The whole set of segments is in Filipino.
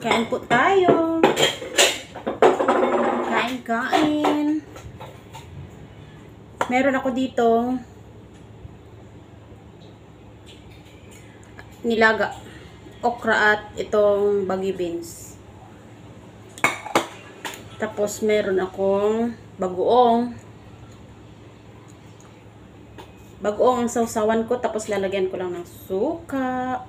Kain po tayo. Kain. Meron ako ditong nilaga, okra at itong baggy beans. Tapos meron akong bagoong. Bagoong ang sausawan ko, tapos lalagyan ko lang ng suka.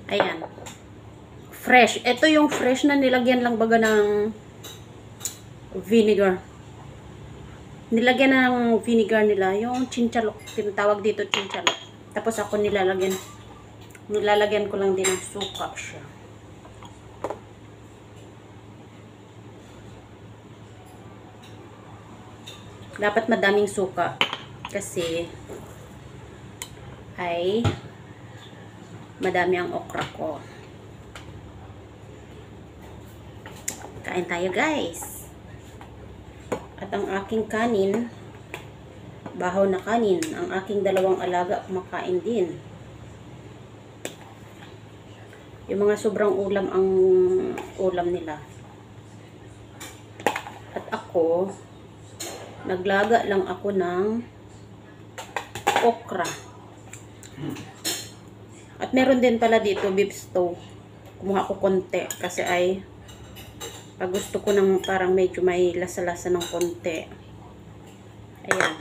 Ayan. Fresh. Ito yung fresh na nilagyan lang baga ng vinegar. Nilagyan ng vinegar nila. Yung chinchalok. Tinatawag dito chinchalok. Tapos ako nilalagyan ko lang din ng suka siya. Dapat madaming suka. Kasi ay madami ang okra ko. Kain tayo, guys. At ang aking kanin, bahaw na kanin. Ang aking dalawang alaga kumakain din. Yung mga sobrang ulam ang ulam nila. At ako, naglaga lang ako ng okra. At meron din pala dito beef stew. Kumuha ko konti kasi ay pag gusto ko ng parang medyo may lasa-lasa ng konti. Ayan.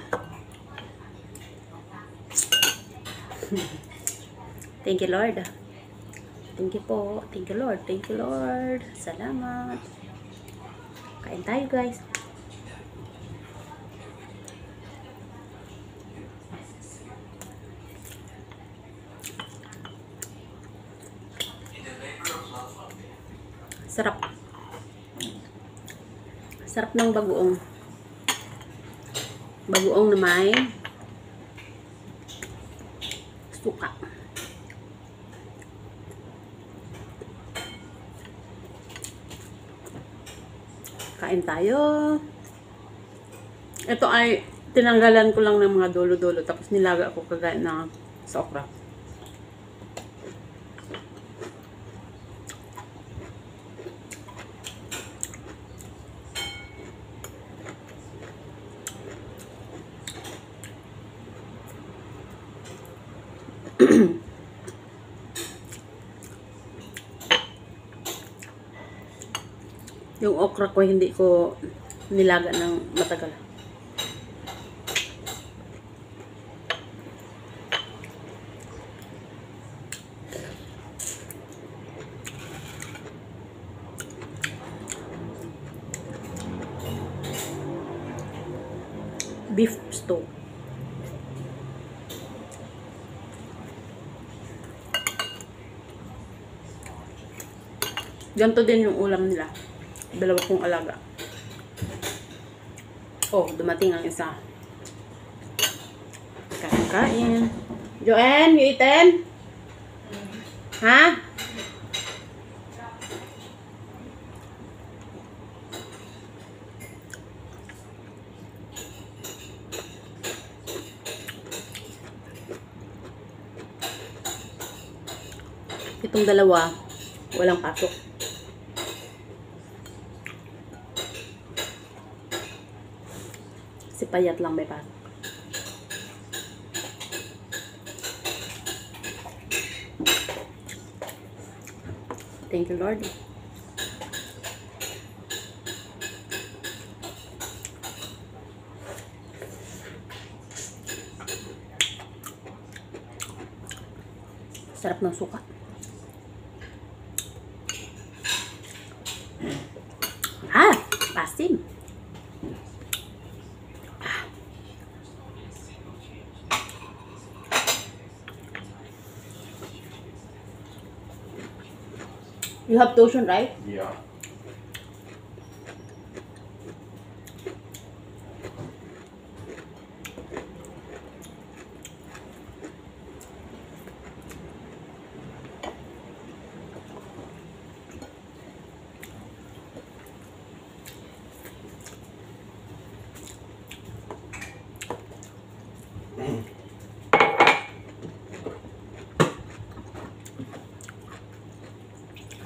Thank you, Lord. Thank you po. Thank you, Lord. Thank you, Lord. Salamat. Kain tayo, guys. Sarap. Sarap ng bagoong. Bagoong na may suka. Kain tayo. Ito ay tinanggalan ko lang ng mga dulo-dulo tapos nilaga ko kagaya na sa okra. Yung okra ko hindi ko nilaga ng matagal. Beef stew. Ganito din yung ulam nila. Dalawa kong alaga. Oh, dumating ang isa. Kain. Joanne, you eaten? Ha? Itong dalawa, walang pasok. Si Payat lang may pasok. Thank you, Lord. Sarap ng suka. Asim. You have tuition, right? Yeah.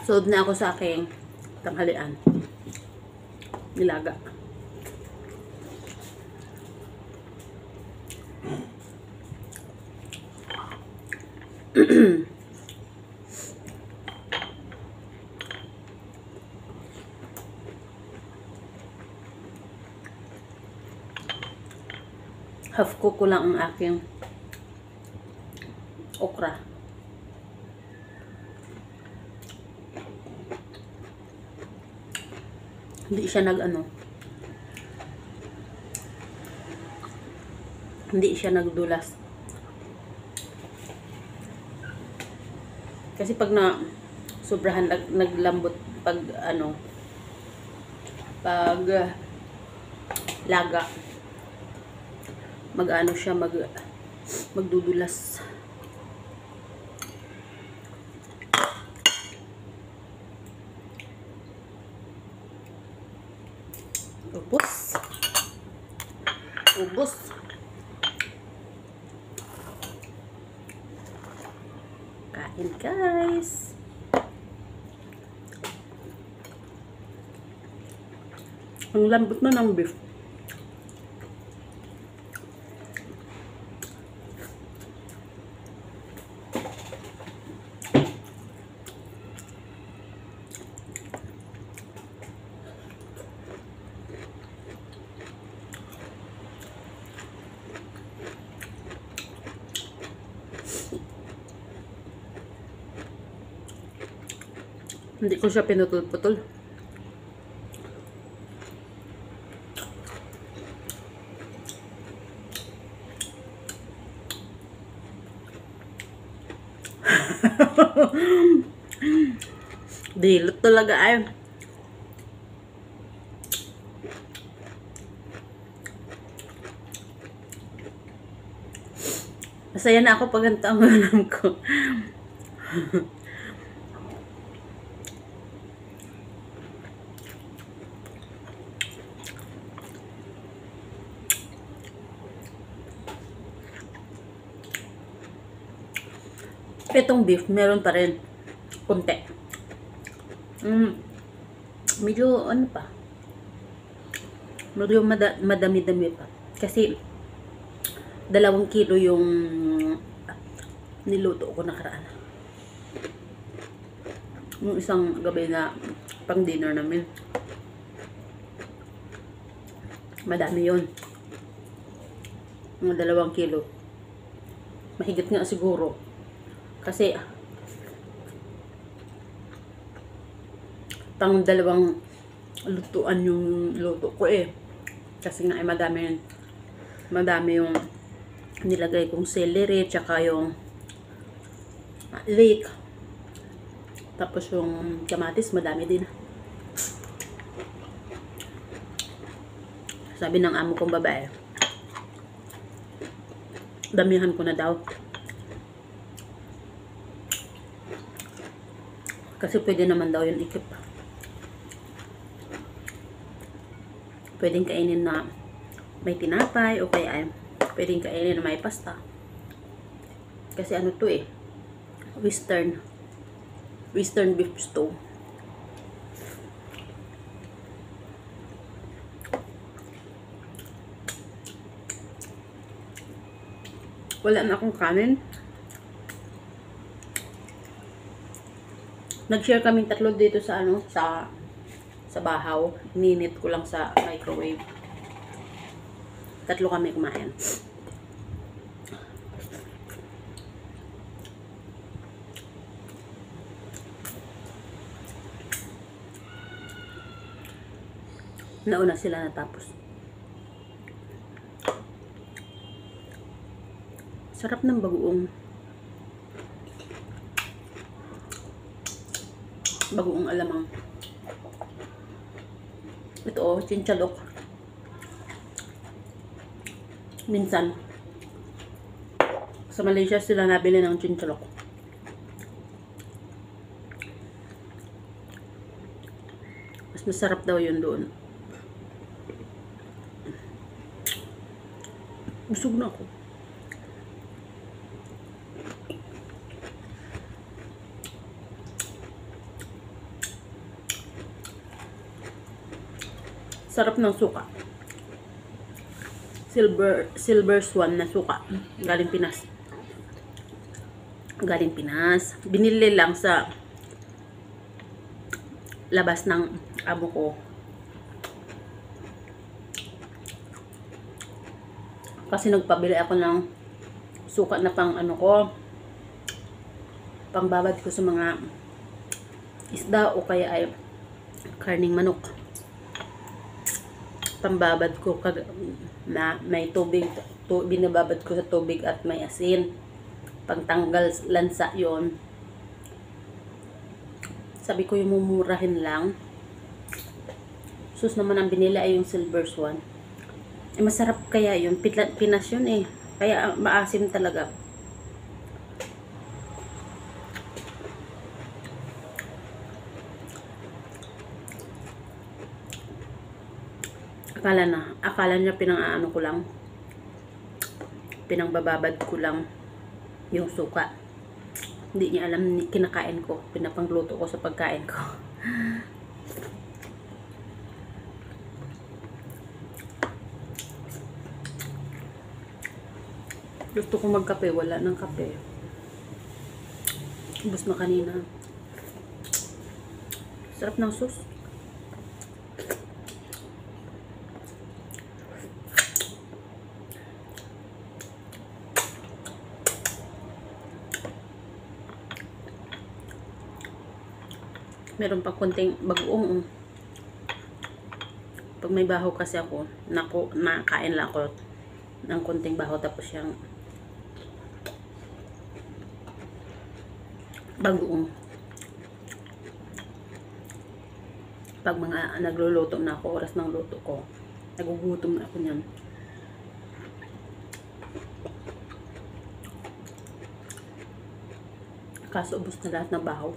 Sood na ako sa aking tanghalian. Nilaga. Half cook ko lang ang aking okra. Hindi siya hindi siya nagdulas. Kasi pag sobrahan naglambot pag laga, siya magdudulas. Ubos. Kain guys. Ang lambot na ng beef. Hindi ko siya pinutol-putol. Dilot talaga ay. Masaya na ako pag ganito ang ulam ko. Itong beef, meron pa rin konti. Medyo medyo madami-dami pa. Kasi 2 kilo yung niluto ko nakaraan. Yung isang gabi na pang dinner namin. Madami yun. Mga 2 kilo. Mahigit nga siguro. Kasi pang 2 lutuan yung luto ko eh. Kasi nga ay madami yung nilagay kong celery, tsaka yung leek. Tapos yung kamatis, madami din. Sabi ng amo kong babae, damihan ko na daw. Kasi pwede naman daw yung ikip. Pwedeng kainin na may tinapay o kaya ay pwedeng kainin na may pasta. Kasi ano to eh, Western beef stew. Wala na akong kanin. Nag-share kaming 3 dito sa sa bahaw. Ninit ko lang sa microwave. 3 kami kumain. Nauna sila natapos. Sarap ng bagoong alamang. Ito oh, chinchalok. Minsan sa Malaysia sila nabili ng chinchalok. Mas masarap daw yun doon. Busog na ako. Sarap ng suka. Silver Swan na suka. Galing Pinas. Galing Pinas. Binili lang sa labas ng amo ko. Kasi nagpabili ako ng suka na pang ano ko, pangbabad ko sa mga isda o kaya ay karning manok. Pambabad ko na may tubig, binababad ko sa tubig at may asin. Pangtanggal lansa yon. Sabi ko yung mumurahin lang. Sus naman ang binili ay yung Silver Swan. Eh, masarap kaya yun. Pinas yun eh. Kaya maasim talaga. Akala niya pinang-ano ko lang. Pinangbababad ko lang yung suka. Hindi niya alam kinakain ko. Pinapangluto ko sa pagkain ko. Gusto ko magkape, wala ng kape. Ubus na kanina. Sarap ng sauce. Meron pa konting bagoong. Pag may baho kasi ako, nakain lang ako ng konting baho tapos yung bagoong. Pag mga nagluluto na ako, oras ng luto ko, nagugutom na ako niyan. Kaso ubos na lahat ng baho.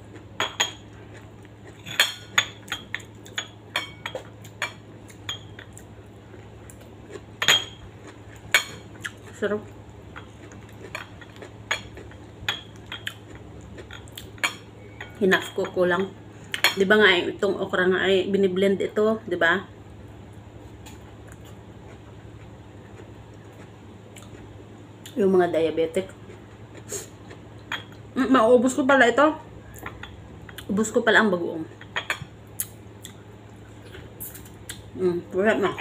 Sarap. Hinaf ko lang. 'Di ba nga itong okra nga ay biniblend ito, 'di ba? Yung mga diabetic. Maubos ko pala ito. Ubos ko pala ang bagoong. Wala na.